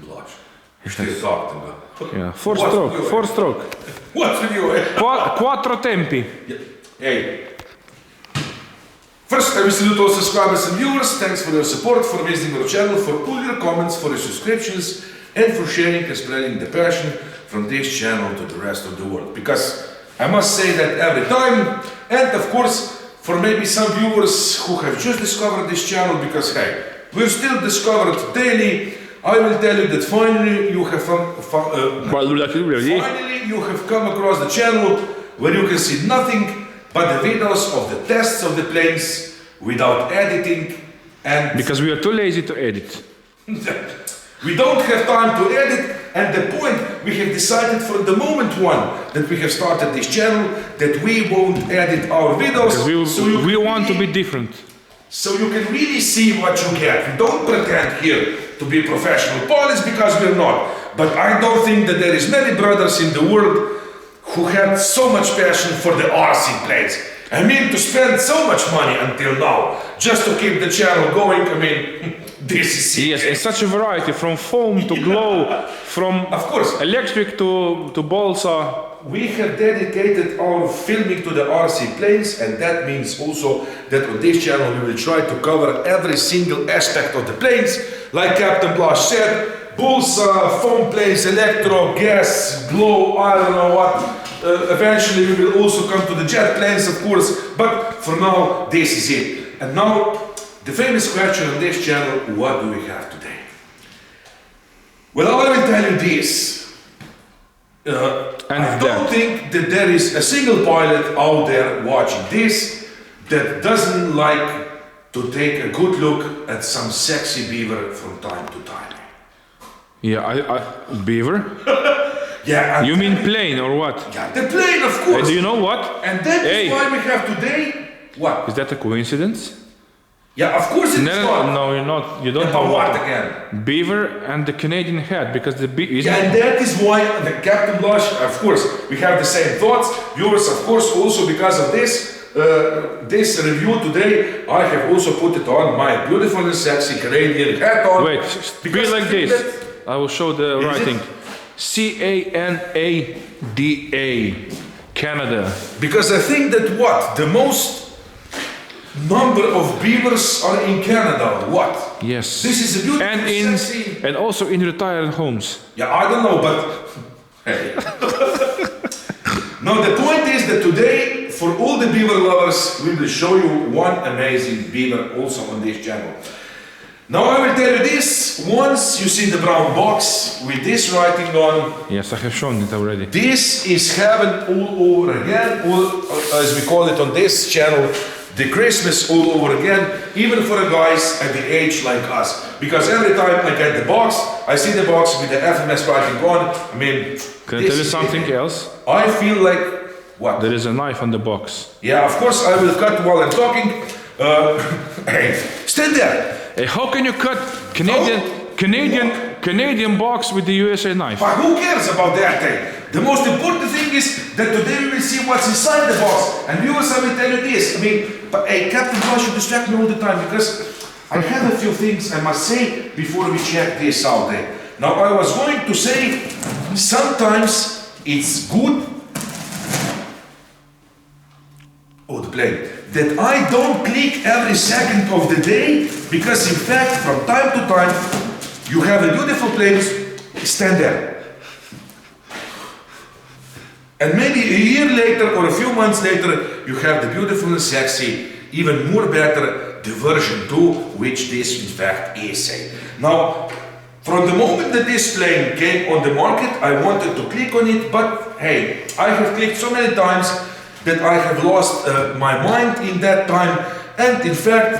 Blush. Still talking about. Yeah, four stroke. What's with you? Quattro tempi. Yeah. Hey. First, I wish to salute all subscribers and viewers. Thanks for your support, for visiting our channel, for all your comments, for your subscriptions, and for sharing and spreading the passion from this channel to the rest of the world. Because I must say that every time, and of course, for maybe some viewers who have just discovered this channel, because hey, we're still discovered daily, I will tell you that finally you have come across the channel where you can see nothing but the videos of the tests of the planes without editing, and because we are too lazy to edit. We don't have time to edit, and the point we have decided from the moment one that we have started this channel that we won't edit our videos. We want to be different. So you can really see what you get. We don't pretend here to be professional pilots because we're not. But I don't think that there is many brothers in the world who had so much passion for the RC planes. I mean, to spend so much money until now just to keep the channel going. I mean, this is yes, and such a variety from foam to glow, from of course electric to balsa. We have dedicated our filming to the RC planes, and that means also that on this channel we will try to cover every single aspect of the planes, like Captain Blash said, balsa, foam planes, electro, gas, glow, I don't know what. Eventually we will also come to the jet planes, of course, but for now this is it. And now the famous question on this channel, what do we have today? Well, I will tell you this. I don't think that there is a single pilot out there watching this that doesn't like to take a good look at some sexy beaver from time to time. Yeah, beaver? Yeah. You mean plane or what? Yeah, the plane, of course. Do you know what? And that is why we have today, what? Is that a coincidence? Yeah, of course it's not. No, you're not. You don't know what again? Beaver and the Canadian hat, because the yeah, and that is why the Captain Blush, of course, we have the same thoughts. Viewers, of course, also because of this review today, I have also put it on my beautiful and sexy Canadian hat on. Wait, be like this. I will show the writing. C-A-N-A-D-A, Canada. Because I think that what? The most number of beavers are in Canada. What? Yes. This is a beautiful sexy. And also in retired homes. Yeah, I don't know, but hey. Now the point is that today, for all the beaver lovers, we will show you one amazing beaver also on this channel. Now I will tell you this, once you see the brown box with this writing on. Yes, I have shown it already. This is heaven all over again, as we call it on this channel, the Christmas all over again, even for the guys at the age like us. Because every time I get the box, I see the box with the FMS writing on, I mean... Can I tell you something else? I feel like... What? There is a knife on the box. Yeah, of course I will cut while I'm talking. Hey, stand there! Hey, how can you cut Canadian box with the USA knife? But who cares about that thing? The most important thing is that today we will see what's inside the box. And viewers, I will tell you this. I mean, but hey, Captain Blush, you distract me all the time because I have a few things I must say before we check this out there. Now, I was going to say sometimes it's good. Oh, the plane. That I don't click every second of the day, because in fact, from time to time, you have a beautiful place, stand there. And maybe a year later or a few months later, you have the beautiful and sexy, even more better, the version 2, which this in fact is. Now, from the moment that this plane came on the market, I wanted to click on it, but hey, I have clicked so many times that I have lost my mind in that time, and in fact,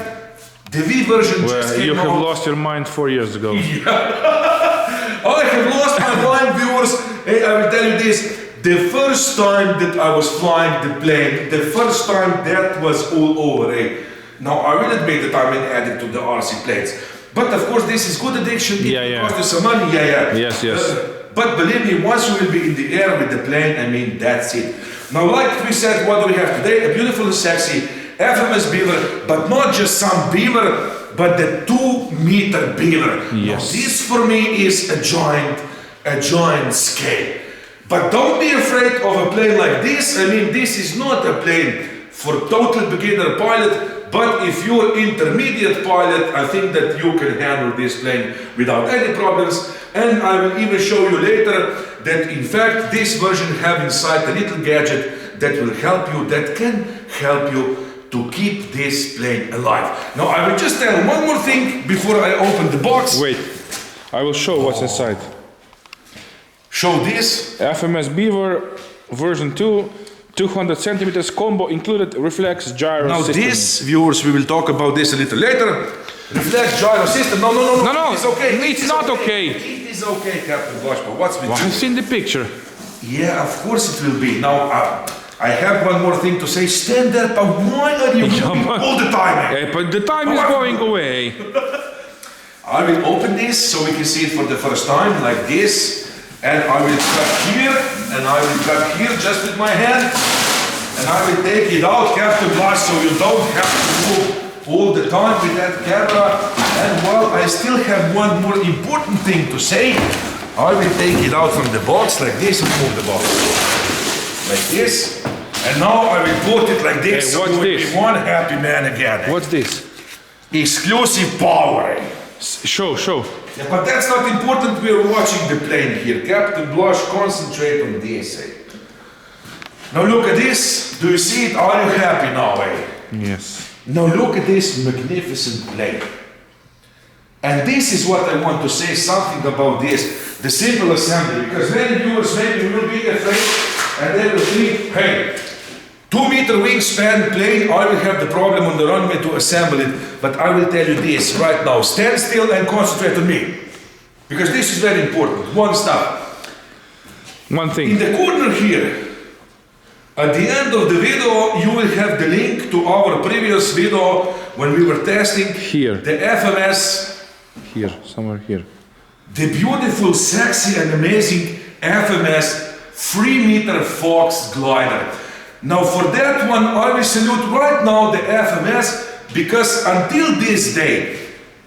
the V version just came out. You have lost your mind 4 years ago. Yeah. I have lost my mind, viewers. Hey, I will tell you this. The first time that I was flying the plane, the first time that was all over. Hey. Now, I will admit that I'm an addict to the RC planes. But of course, this is good addiction. It costs you some money. Yes. But believe me, once you will be in the air with the plane, I mean, that's it. Now, like we said, what do we have today? A beautiful and sexy FMS Beaver, but not just some Beaver, but the 2-meter Beaver. Yes. Now, this for me is a giant scale. But don't be afraid of a plane like this. I mean, this is not a plane for total beginner pilot, but if you're intermediate pilot, I think that you can handle this plane without any problems. And I will even show you later that in fact this version have inside a little gadget that will help you, that can help you to keep this plane alive. Now I will just tell one more thing before I open the box. Wait, I will show what's inside. Show this. FMS Beaver version 2, 200 centimeters combo included reflex gyro Now system. this, viewers, we will talk about this a little later. Reflex gyro system. No. No, It's okay. it's not okay. It is okay, Captain Bosch, but what's with Well, you? I've seen the picture. Yeah, of course it will be. Now, I have one more thing to say. Stand there, but why are you moving all the time? Hey, but the time is going away. I will open this so we can see it for the first time, like this. And I will cut here, and I will cut here just with my hand. And I will take it out, Captain Bosch, so you don't have to move all the time with that camera. And while I still have one more important thing to say, I will take it out from the box like this and move the box. Like this. And now I will put it like this. Hey, what's so you will this? be one happy man again. What's this? Exclusive power. Show. Yeah, but that's not important. We're watching the plane here. Captain Blush, concentrate on this. Now look at this. Do you see it? Are you happy now, Yes. Now look at this magnificent plane. And this is what I want to say something about this, the simple assembly, because many viewers maybe will be afraid and they will think, hey, 2-meter wingspan plane, I will have the problem on the runway to assemble it, but I will tell you this right now, stand still and concentrate on me, because this is very important. One stop. One In thing. the corner here, at the end of the video, you will have the link to our previous video when we were testing Here. the FMS. Here, somewhere here. The beautiful, sexy and amazing FMS 3-meter Fox glider. Now for that one, I will salute right now the FMS, because until this day,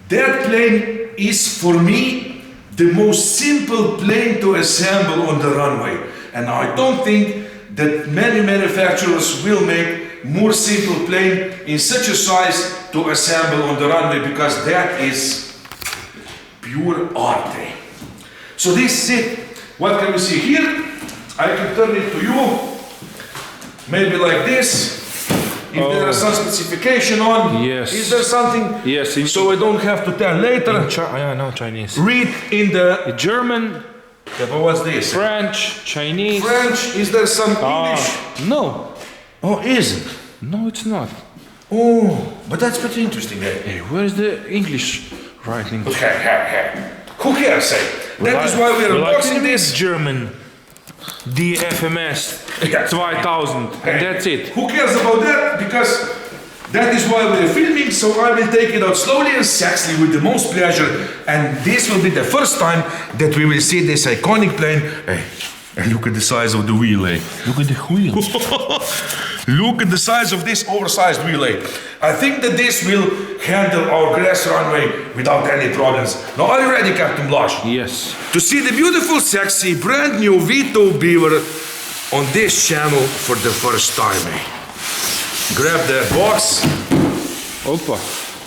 that plane is for me the most simple plane to assemble on the runway. And I don't think that many manufacturers will make more simple plane in such a size to assemble on the runway, because that is pure art. So this is it. What can we see here? I can turn it to you. Maybe like this. If there is some specification on. Yes. Is there something? Yes. So I don't have to tell later. I know Chinese. Read in the... German, Yeah, but what's this? French, Chinese. French. Is there some English? No. Oh, isn't? No, it's not. Oh, but that's pretty interesting. Hey, where's the English writing? Who cares? That is why we're unboxing this. German. The FMS 2000, and that's it. Who cares about that? Because that is why we're filming, so I will take it out slowly and sexily with the most pleasure. And this will be the first time that we will see this iconic plane. Hey, and look at the size of the wheel, eh? Look at the wheel. Look at the size of this oversized wheel, eh? I think that this will handle our grass runway without any problems. Now, are you ready, Captain Blush? Yes. To see the beautiful, sexy, brand new V2 Beaver on this channel for the first time. Grab the box. Opa.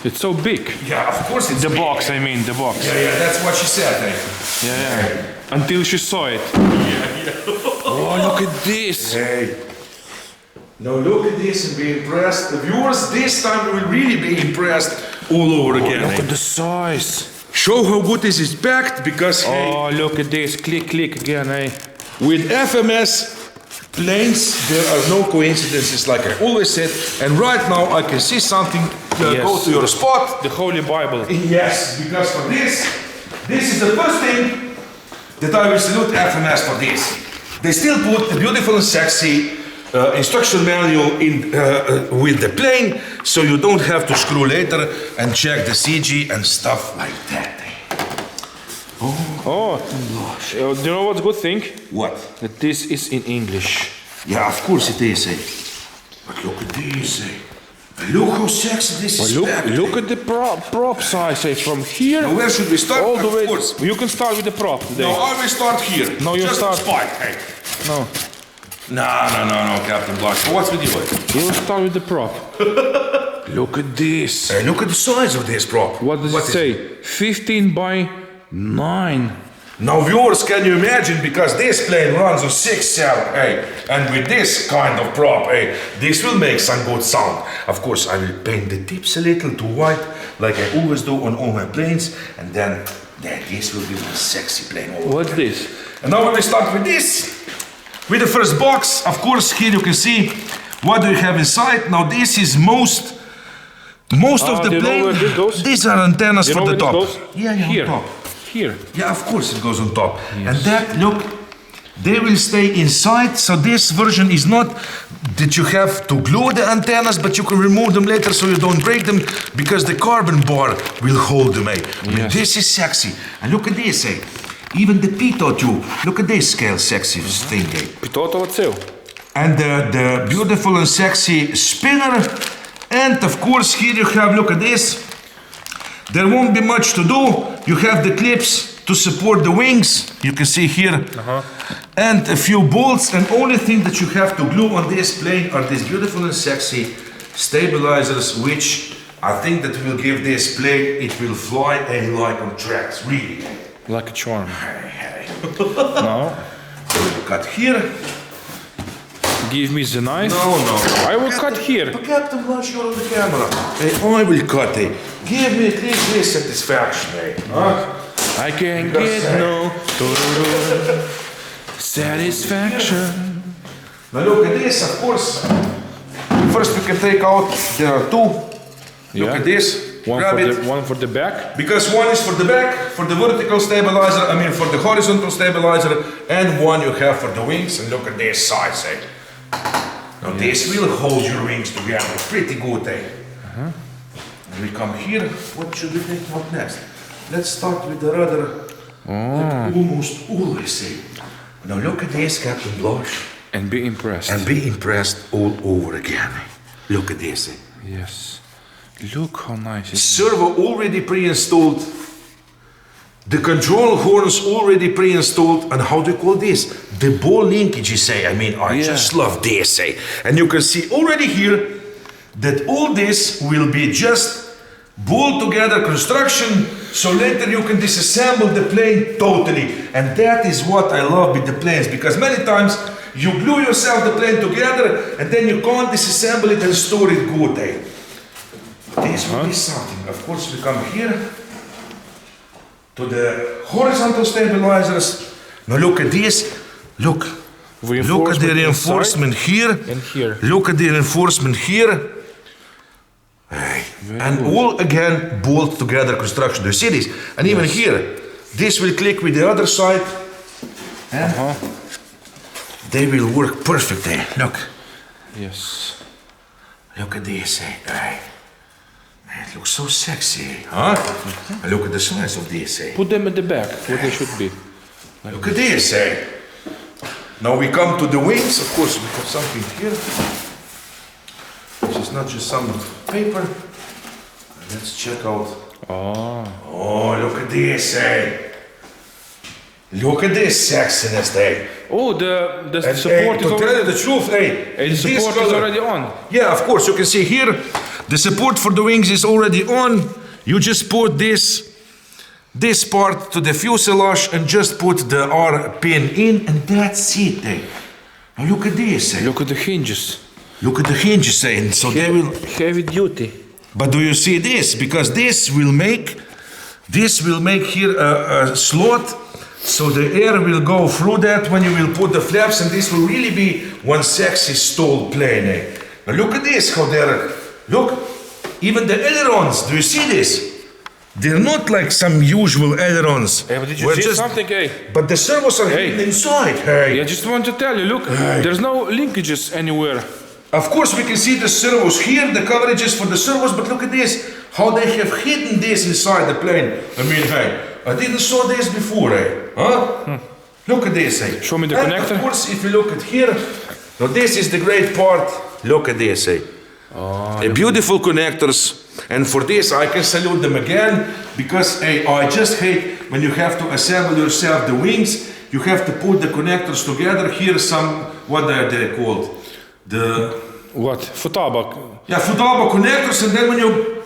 It's so big. Yeah, of course it's The big. box, I mean, the box. Yeah, that's what she said. Yeah. Until she saw it. Oh, look at this. Hey. Now look at this and be impressed. The viewers this time will really be impressed all over again. Look at the size. Show how good this is packed, because hey, Oh, look at this. Click again, eh? with FMS planes, there are no coincidences, like I always said. And right now I can see something. Go to your spot. The Holy Bible. Yes, because for this is the first thing that I will salute FMS for this. They still put the beautiful and sexy instruction manual in with the plane, so you don't have to screw later and check the CG and stuff like that. Oh, do you know what's good thing? What? That this is in English. Yeah, of course it is. But look at this. Look how sexy this is. Look at the prop size, say, from here. Now where should we start? All the way. Of course. You can start with the prop today. No, I will start here. No, you just start. Spike, hey. No. No, Captain Blush. What's with you? You start with the prop. Look at this. Hey, look at the size of this prop. What does it say? 15 by 9. Now viewers, can you imagine, because this plane runs on 6 cell, hey, and with this kind of prop, hey, this will make some good sound. Of course, I will paint the tips a little to white, like I always do on all my planes, and then this will be a sexy plane. What's this? And now we will start with this, with the first box. Of course, here you can see what do you have inside. Now this is most of the plane. These are antennas for the top. Yeah, here. On top. Here. Yeah, of course it goes on top. Yes. And that, look, they will stay inside. So this version is not that you have to glue the antennas, but you can remove them later so you don't break them, because the carbon bar will hold them. I mean, this is sexy. And look at this, even the pitot tube. Look at this scale sexy thing. Pitot too. And the beautiful and sexy spinner. And of course here you have, look at this. There won't be much to do. You have the clips to support the wings. You can see here. And a few bolts. And only thing that you have to glue on this plane are these beautiful and sexy stabilizers, which I think that will give this plane, it will fly like on tracks, really. Like a charm. Hey. No. Cut here. Give me the knife. No. I will cut here. But Captain Blush, you're on the camera. Hey, I will cut it. Give me at least this satisfaction, hey. I can get no satisfaction. Now look at this, of course. First we can take out, there are two. Look at this. One for the back. Because one is for the back, for the vertical stabilizer, I mean for the horizontal stabilizer, and one you have for the wings. And look at this size, eh? Now this will hold your wings together pretty good, eh? And we come here. What should we take out next? Let's start with the rudder. Like almost always say. Now look at this, Captain Blush. And be impressed. And be impressed all over again. Look at this. Eh? Yes. Look how nice it is. Servo already pre-installed. The control horns already pre-installed. And how do you call this? The ball linkages, say. I mean, I just love this, say. And you can see already here that all this will be just bolt together construction. So later you can disassemble the plane totally. And that is what I love with the planes. Because many times you glue yourself the plane together and then you can't disassemble it and store it good, eh? This will be something. Of course, we come here to the horizontal stabilizers. Now look at this. Look at the reinforcement here. And here. Look at the reinforcement here. And all again bolt together construction. Do you see this? And even here, this will click with the other side. And they will work perfectly. Look. Yes. Look at this. It looks so sexy, huh? Look at the size of this, Put them at the back, what they should be. Look at this, Now we come to the wings. Of course, we have something here. This is not just some paper. Let's check out. Oh, look at this, Look at this sexiness, Oh, the support is already... To tell you the truth, the support is already on. Yeah, of course, you can see here. The support for the wings is already on. You just put this part to the fuselage and just put the R pin in, and that's it. Now look at this. Look at the hinges. Look at the hinges, so they will heavy duty. But do you see this? Because this will make here a slot, so the air will go through that when you will put the flaps, and this will really be one sexy STOL plane. Now look at this, how they're. Look, even the ailerons, do you see this? They're not like some usual ailerons. But did you see something, But the servos are hidden inside, I just want to tell you, look, there's no linkages anywhere. Of course, we can see the servos here, the coverages for the servos, but look at this, how they have hidden this inside the plane. I mean, I didn't saw this before, Look at this, Show me the connector. Of course, if you look at here, now this is the great part. Look at this, Beautiful connectors. And for this, I can salute them again, because I just hate when you have to assemble yourself the wings. You have to put the connectors together. Here some, what are they called? What? Futaba. Yeah, Futaba connectors, and then when you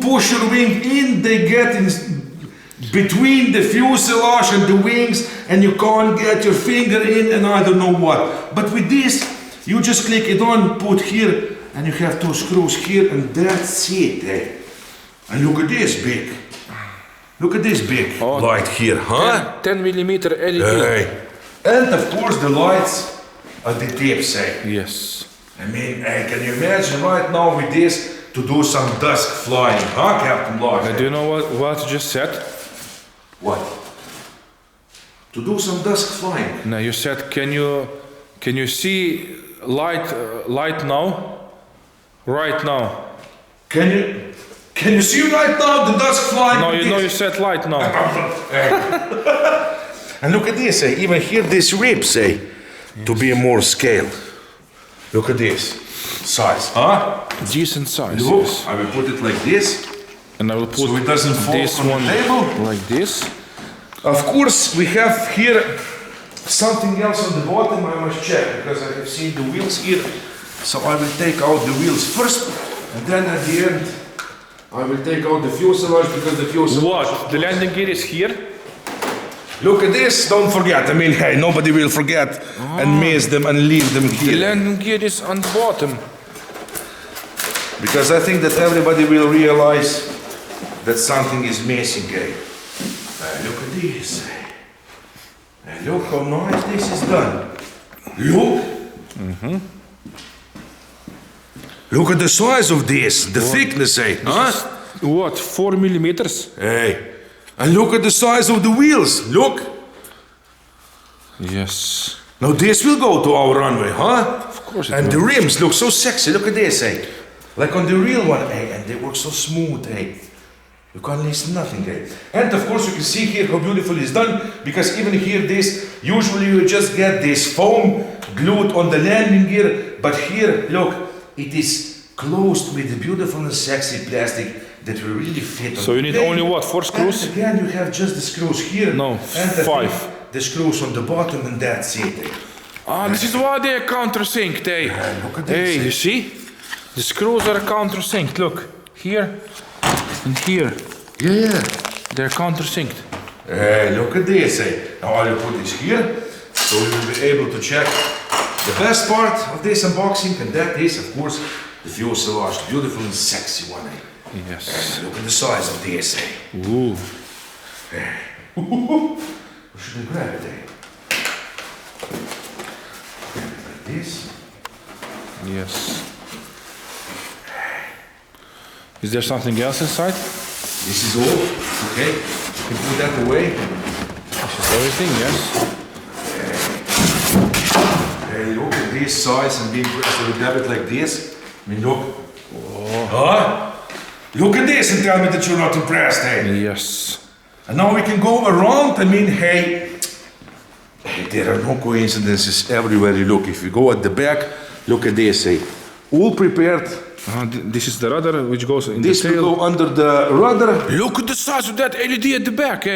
push your wing in, they get in between the fuselage and the wings, and you can't get your finger in, and I don't know what. But with this, you just click it on, put here, and you have 2 screws here, and that's it. And look at this big. Look at this big light here, huh? 10mm LED. And of course the lights at the tips, Yes. I mean, can you imagine right now with this to do some dusk flying, huh, Captain Lodge? Do you know what you just said? What? To do some dusk flying. No, you said, can you see light now? Right now. Can you see right now the dusk flying? No, you said light now. And look at this, even here this ribs, to be more scale. Look at this size, huh? Decent size. Look, yes. I will put it like this. And I will put so it doesn't fall this from one the table. Like this. Of course, we have here something else on the bottom. I must check, because I have seen the wheels here. So I will take out the wheels first, and then at the end I will take out the fuselage, because the fuselage... What? The landing gear is here? Look at this, don't forget. I mean, hey, nobody will forget and miss them and leave them here. The landing gear is on the bottom. Because I think that everybody will realize that something is missing. Look at this. Look how nice this is done. Look. Look at the size of this, the thickness, huh? What, 4 millimeters? And look at the size of the wheels, look. Yes. Now this will go to our runway, huh? Of course it And will. the rims look so sexy, look at this, like on the real one, and they work so smooth, You can't lose nothing, And of course you can see here how beautiful it's done, because even here this, usually you just get this foam glued on the landing gear, but here, look, it is closed with the beautiful and sexy plastic that will really fit on So you need only what, 4 screws? And again, you have just the screws here. No, and 5. The screws on the bottom, and that's it. This is why they are countersynced, Look at this. You see? The screws are countersynced, look. Here and here. Yeah. They're countersynced. Look at this. Now I will put this here, so we will be able to check the best part of this unboxing, and that is, of course, the fuselage, beautiful and sexy one. Yes. Look at the size of this. Ooh. Should we grab it? Like this. Yes. Is there something else inside? This is all. Okay. You can put that away. This is everything, yes. Look at this size and being pressed with grab it like this. I mean, look. Huh? Look at this and tell me that you're not impressed, Yes. And now we can go around. I mean, there are no coincidences everywhere you look. If you go at the back, look at this, all prepared. This is the rudder which goes in This the tail. will go under the rudder. Look at the size of that LED at the back,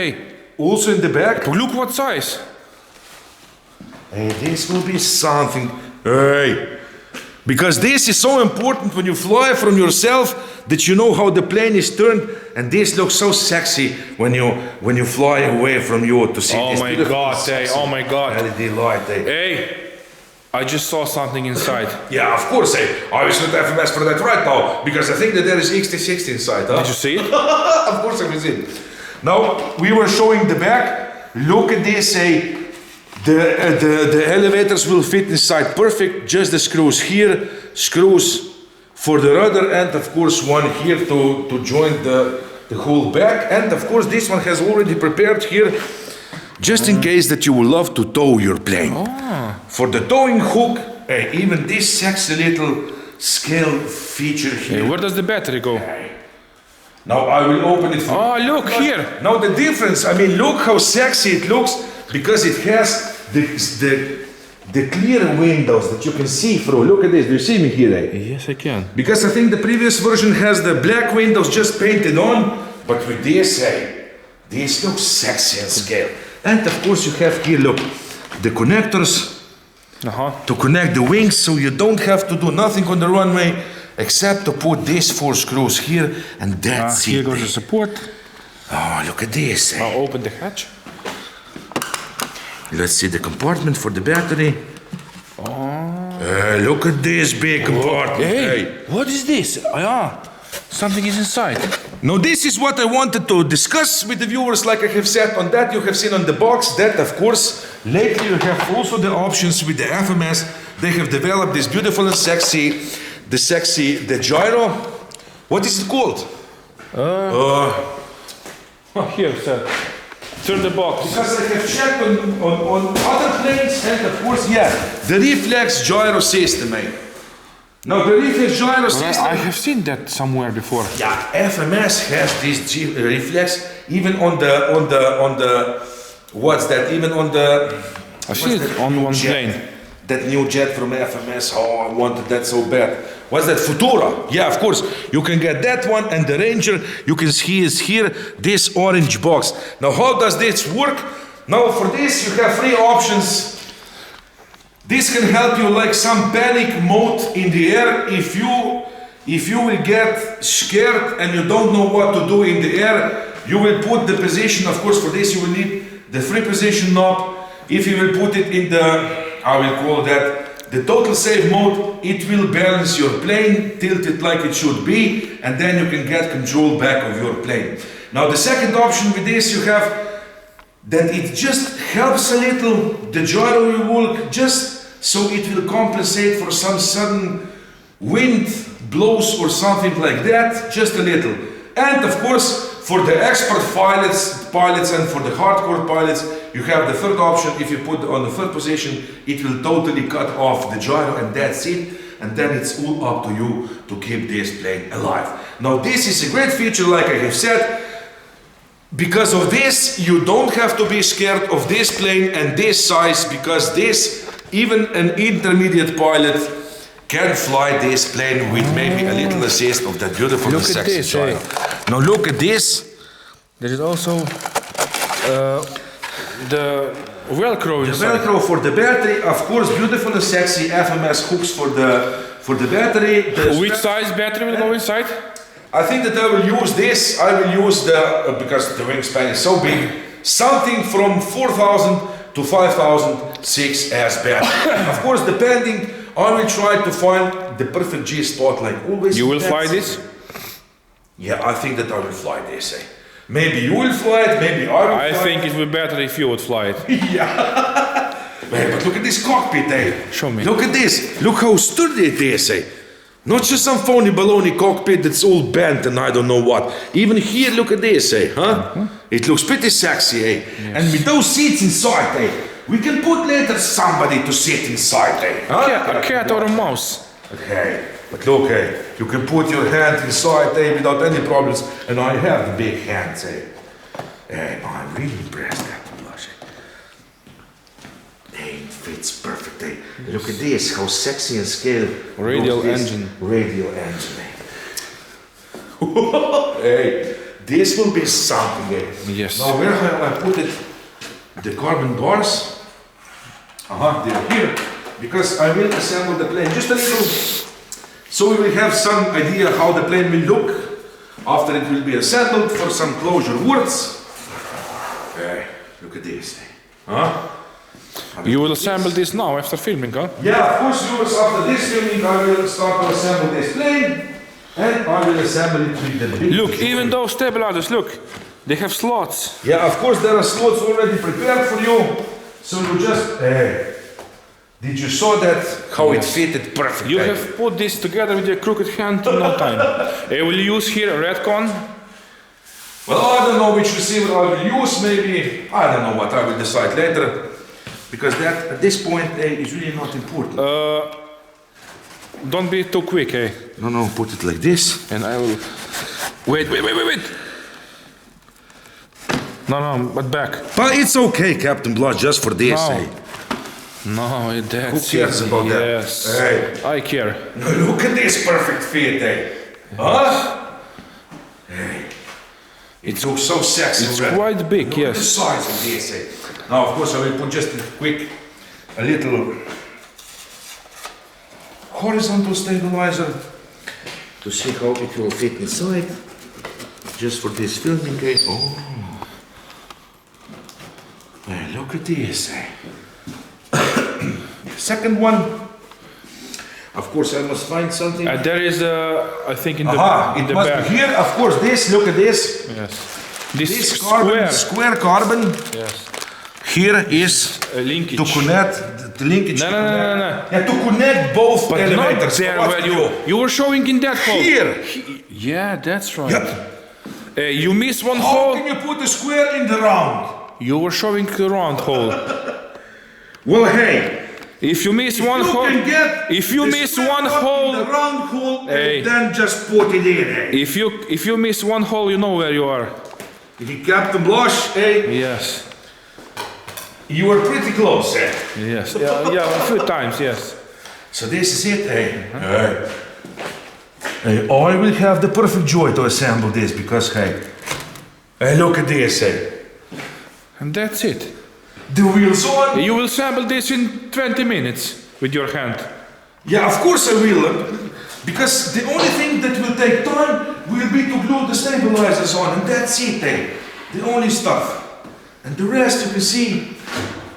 Also in the back. Look what size. This will be something. Because this is so important when you fly from yourself, that you know how the plane is turned, and this looks so sexy when you fly away from you to see this. Oh my God, oh my God. LED light, I just saw something inside. Yeah, of course, I was with FMS for that right now, because I think that there is XT60 inside, huh? Did you see it? Of course I will see it. Now, we were showing the back. Look at this, the elevators will fit inside perfect. Just the screws here, screws for the rudder, and of course one here to join the whole back. And of course this one has already prepared here, just in case that you would love to tow your plane. For the towing hook, even this sexy little scale feature here. Where does the battery go? Now I will open it for Oh, look here. Now the difference, I mean, look how sexy it looks, because it has the the clear windows that you can see through. Look at this. Do you see me here? Yes, I can. Because I think the previous version has the black windows just painted on, but with this, this looks sexy and scale. And of course you have here, look, the connectors to connect the wings, so you don't have to do nothing on the runway except to put these 4 screws here, and that's it. Here goes the support. Oh, look at this. I'll open the hatch. Let's see the compartment for the battery. Look at this big compartment. Hey, what is this? Something is inside. Now this is what I wanted to discuss with the viewers, like I have said. On that you have seen on the box that, of course, lately you have also the options with the FMS. They have developed this beautiful and sexy, the gyro. What is it called? Here, sir. Turn the box. Because I have checked on other planes, and of course, the Reflex gyro system, Now the Reflex gyro system. I have seen that somewhere before. Yeah, FMS has this Reflex even on the what's that? Even on the. I see it on one plane. That new jet from FMS. Oh, I wanted that so bad. What's that? Futura. Yeah, of course. You can get that one, and the Ranger. You can see is here this orange box. Now, how does this work? Now, for this you have 3 options. This can help you like some panic mode in the air if you will get scared and you don't know what to do in the air. You will put the position. Of course, for this you will need the 3 position knob. If you will put it in the, I will call that the total safe mode, it will balance your plane, tilt it like it should be, and then you can get control back of your plane. Now the second option with this you have that it just helps a little, the gyro will work just so it will compensate for some sudden wind blows or something like that, just a little. And of course, for the expert pilots and for the hardcore pilots, you have the third option. If you put on the third position, it will totally cut off the gyro, and that's it. And then it's all up to you to keep this plane alive. Now this is a great feature, like I have said. Because of this, you don't have to be scared of this plane and this size, because this, even an intermediate pilot can fly this plane with maybe a little assist of that beautiful and sexy gyro. Now look at this. There is also the Velcro inside. The Velcro for the battery, of course, beautiful and sexy FMS hooks for the battery. Which size battery will go inside? I think that I will use this. I will use the, because the wingspan is so big, something from 4,000 to 5,000 6S battery. Of course, depending, I will try to find the perfect G spot like always. You will fly this? Yeah, I think that I will fly this. Maybe you will fly it, maybe I will fly it. I think it would be better if you would fly it. Yeah. But look at this cockpit, Show me. Look at this. Look how sturdy it is, Not just some phony baloney cockpit that's all bent and I don't know what. Even here, look at this, It looks pretty sexy, Yes. And with those seats inside, we can put later somebody to sit inside, A cat or a mouse. Okay, but look, you can put your hand inside, without any problems. And I have the big hands, I'm really impressed, Captain Blush. It fits perfect, Look at this, how sexy and scale. Radial engine. Radial engine, this will be something, Yes. Now where have I put it? The carbon bars. They're here. Because I will assemble the plane just a little. So we will have some idea how the plane will look after it will be assembled for some closure words. Look at this, You will assemble this now after filming, huh? Yeah, of course, viewers, after this filming I will start to assemble this plane and I will assemble it with the big... Look, even those stabilizers, look, they have slots. Yeah, of course there are slots already prepared for you. So you just... did you saw that? How it fitted perfectly? You have put this together with your crooked hand in no time. Will you use here a Redcon? Well, I don't know which receiver I will use, maybe. I don't know what I will decide later. Because that, at this point, is really not important. Don't be too quick, No, put it like this. And I will... Wait. No, but back. But it's okay, Captain Blood, just for this, No. No, that's Who cares it. about Yes. that? Hey, I care. look at this perfect fit, eh? Huh? Hey, it looks so sexy. It's already. quite big, Look at the yes. size of this, eh? Now, of course, I will put just a little horizontal stabilizer to see how it will fit inside. Just for this filming, eh? Oh. Hey, look at this, eh? Second one. Of course, I must find something. There is, I think, in the It must back. be here. Of course, this. Look at this. Yes. This square. square carbon. Yes. Here is A linkage. to connect the linkage. No, to no, no, connect- no, no. Yeah, to connect both But not elevators. there What where to do? you were showing in that hole. Here. Yeah, that's right. Yeah. You miss one How hole. can you put a square in the round? You were showing the round hole. Well, hey. If you miss one You hole, can get if you the miss square one up in hole, the round hole, Hey. and then just put it in. Eh? if you miss one hole, you know where you are. Captain Blush, hey, Yes. you were pretty close, eh? Yes. Yeah, a few times. Yes. So this is it, hey. Hey, I will have the perfect joy to assemble this because, hey, look at this, hey. And that's it. The wheels on. You will assemble this in 20 minutes with your hand. Yeah, of course I will. Because the only thing that will take time will be to glue the stabilizers on, and that's it, eh? The only stuff. And the rest you can see.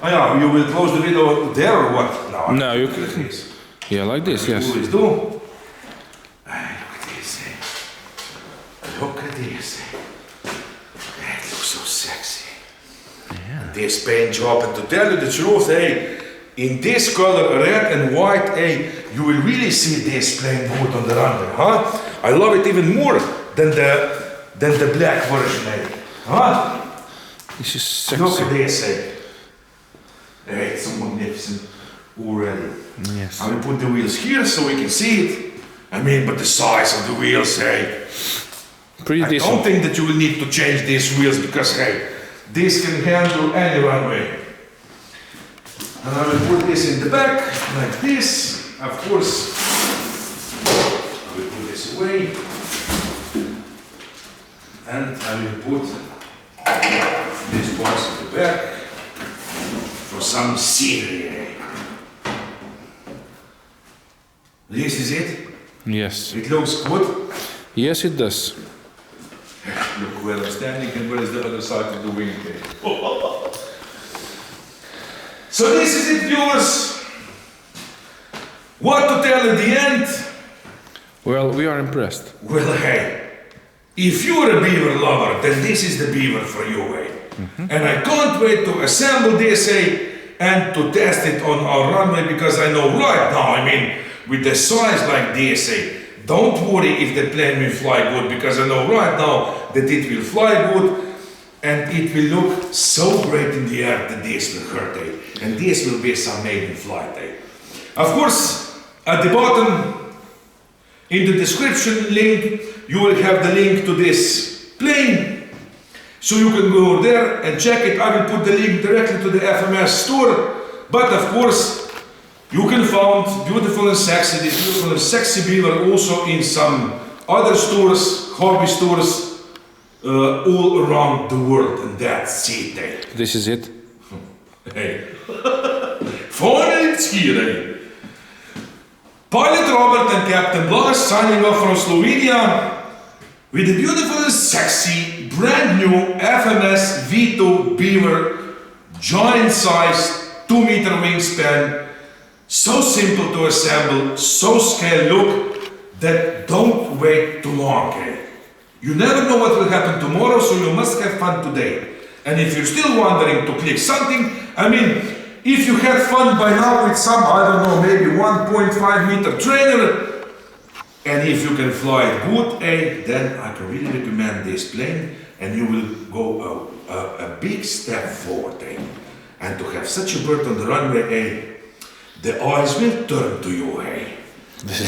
Oh yeah, you will close the window there or what? No, you look at can. this. Yeah, like this. Yes. Always do. Hey, look at this, eh? Look at this, eh? It looks so sexy. Yeah. This paint job, and to tell you the truth, hey, in this color, red and white, hey, you will really see this plane good on the runway, huh? I love it even more than the black version, hey. Huh? This is sexy. Look at this, hey. Hey, it's so magnificent already. Yes. I will put the wheels here so we can see it. I mean, but the size of the wheels, hey. Pretty I decent. don't think that you will need to change these wheels because, hey, this can handle any runway. And I will put this in the back, like this. Of course, I will put this away. And I will put this box in the back for some scenery. This is it. Yes. It looks good. Yes, it does. Look where I'm standing and where is the other side of the wing. So this is it, viewers. What to tell at the end? Well, we are impressed. Well, hey, if you're a Beaver lover, then this is the Beaver for you, hey. And I can't wait to assemble this, hey, and to test it on our runway because I know right now, I mean, with the size like this, hey, don't worry if the plane will fly good because I know right now that it will fly good and it will look so great in the air that this will hurt, eh? And this will be some maiden flight, eh? Of course, at the bottom, in the description link, you will have the link to this plane. So you can go there and check it. I will put the link directly to the FMS store. But of course, you can find beautiful and sexy, this beautiful and sexy Beaver also in some other stores, hobby stores, all around the world. And that's it, eh? This is it. Hey. Finally, it's here, eh? Pilot Robert and Captain Blas signing off from Slovenia with a beautiful and sexy brand new FMS V2 Beaver, giant size, 2-meter wingspan, so simple to assemble, so scale look that don't wait too long, eh? You never know what will happen tomorrow, so you must have fun today. And if you're still wondering to click something, I mean, if you had fun by now with some, I don't know, maybe 1.5 meter trainer, and if you can fly it good, then I can really recommend this plane, and you will go a big step forward, And to have such a bird on the runway, the eyes will turn to you,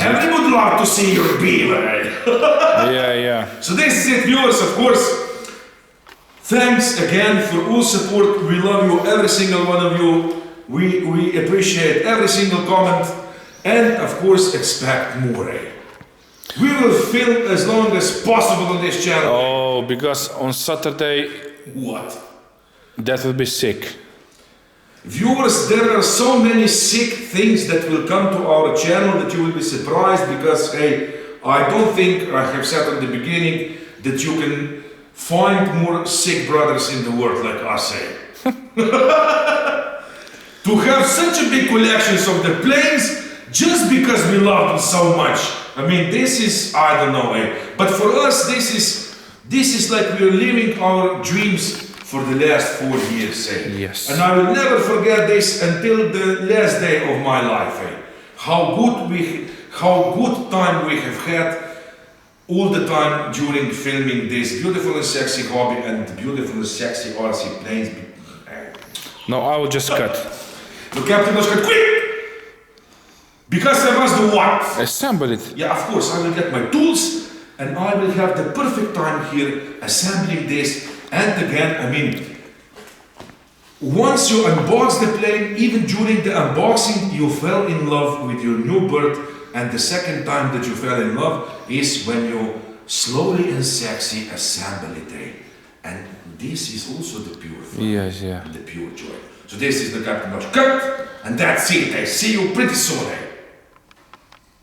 Everyone would love to see your Beaver, Yeah. So this is it, viewers, of course. Thanks again for all support. We love you, every single one of you. We appreciate every single comment and of course expect more. We will film as long as possible on this channel. Oh, because on Saturday, What? that will be sick. Viewers, there are so many sick things that will come to our channel that you will be surprised because, hey, I don't think, I have said at the beginning, that you can find more sick brothers in the world like us, eh? To have such a big collections of the planes just because we love them so much. I mean, this is, I don't know, eh? But for us, this is like we're living our dreams for the last 4 years, eh? Yes. And I will never forget this until the last day of my life, eh? How good time we have had all the time during filming this beautiful and sexy hobby and beautiful and sexy RC planes. No, I will just cut. The captain was cut quick! Because I must do what? Assemble it. Yeah, of course, I will get my tools and I will have the perfect time here assembling this. And again, I mean, once you unbox the plane, even during the unboxing, you fell in love with your new bird. And the second time that you fell in love is when you slowly and sexy assemble it. And this is also the pure fun. Yes, yeah. And the pure joy. So this is the Captain Cut, and that's it. I see you pretty soon.